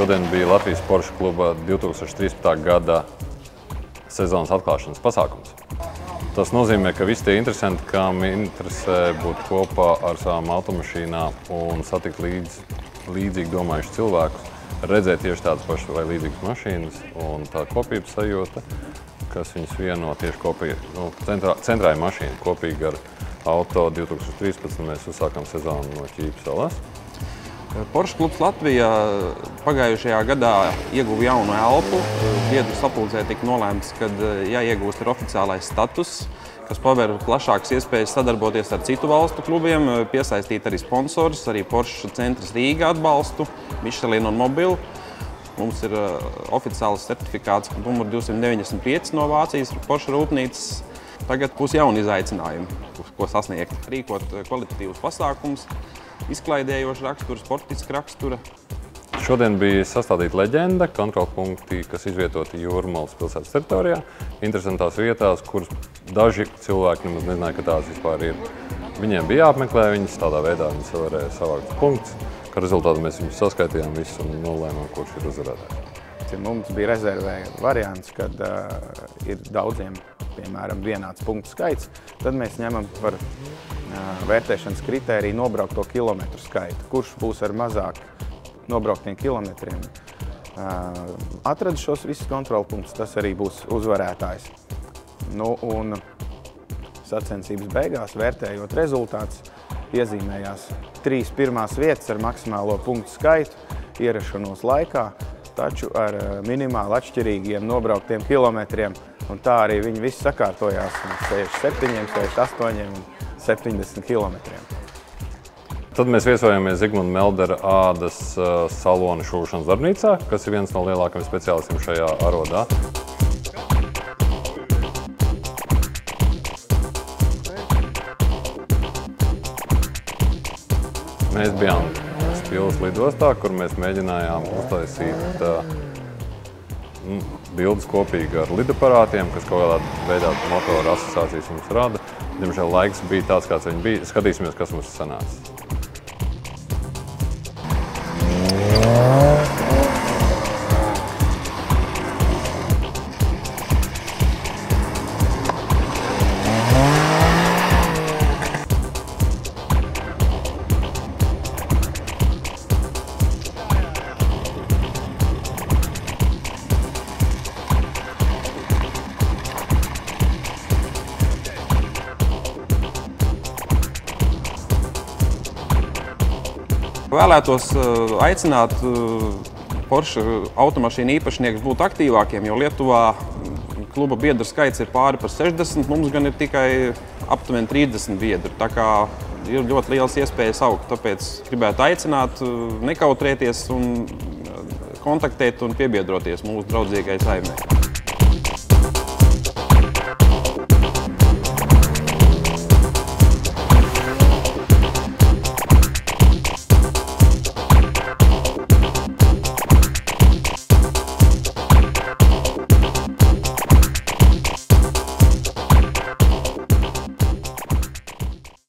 Šodien bija Latvijas Porsche kluba 2013. gada sezonas atklāšanas pasākums. Tas nozīmē, ka visi tie interesanti, kam interesē būt kopā ar savām automašīnām un satikt līdzīgi domājušus cilvēkus, redzēt tieši tādas pašas vai līdzīgas mašīnas un tā kopības sajūta, kas viņus vieno tieši kopīgi. Centrāja mašīna kopīgi ar auto 2013. Mēs uzsākām sezonu no Ķīpes salas. Porsche klubs Latvijā pagājušajā gadā ieguva jaunu elpu. Biedru sapulcē tika nolēmts, ka jāiegūst ir oficiālais status, kas paver plašākas iespējas sadarboties ar citu valstu klubiem, piesaistīt arī sponsorus, arī Porsche centrs Rīga atbalstu, Michelin un Mobil. Mums ir oficiāls certifikāts numur 295 no Vācijas Porsche rūpnīcas. Tagad būs jauni izaicinājumi, ko sasniegt. Rīkot kvalitatīvus pasākumus, izklaidējoša rakstura, sportiska rakstura. Šodien bija sastādīta leģenda, kontrolpunkti, kas izvietoti Jūrmalas pilsētas teritorijā, interesantās vietās, kuras daži cilvēki nemaz nezināja, ka tās vispār ir. Viņiem bija jāapmeklē viņas, tādā veidā viņi varēja savākt punktus, ka rezultātā mēs viņus saskaitījām visus un nolēmām, kurš ir uzvarētājs. Mums bija rezervē variants, kad ir daudziem, piemēram, vienāds punktu skaits, tad mēs ņemam par vērtēšanas kritēriju nobraukto kilometru skaitu, kurš būs ar mazāk nobrauktiem kilometriem. Atrada šos visus kontrolpunktus, tas arī būs uzvarētājs. Un sacensības beigās, vērtējot rezultātus, iezīmējās 3 pirmās vietas ar maksimālo punktu skaitu, ierašanos laikā, taču ar minimāli atšķirīgiem nobrauktiem kilometriem. Un tā arī viņi visi sakārtojās 67, 68 un 70 kilometriem. Tad mēs viesojāmies Zigmunda Meldera ādas salona šūšanas darbnīcā, kas ir viens no lielākajiem speciālistiem šajā arodā. Mēs bijām Spilves lidostā, kur mēs mēģinājām uztaisīt bildes kopīgi ar lidaparātiem, kas kaut kādā veidā motora asociācijas mums rada. Diemžēl laiks bija tāds, kāds viņi bija. Skatīsimies, kas mums sanāca. Vēlētos aicināt Porsche automašīnu īpašniekus būt aktīvākiem, jo Lietuvā kluba biedru skaits ir pāri par 60, mums gan ir tikai aptuveni 30 biedru. Tā kā ir ļoti liels iespējas augt, tāpēc gribētu aicināt, nekautrēties un kontaktēt un piebiedroties mūsu draudzīgai saimei.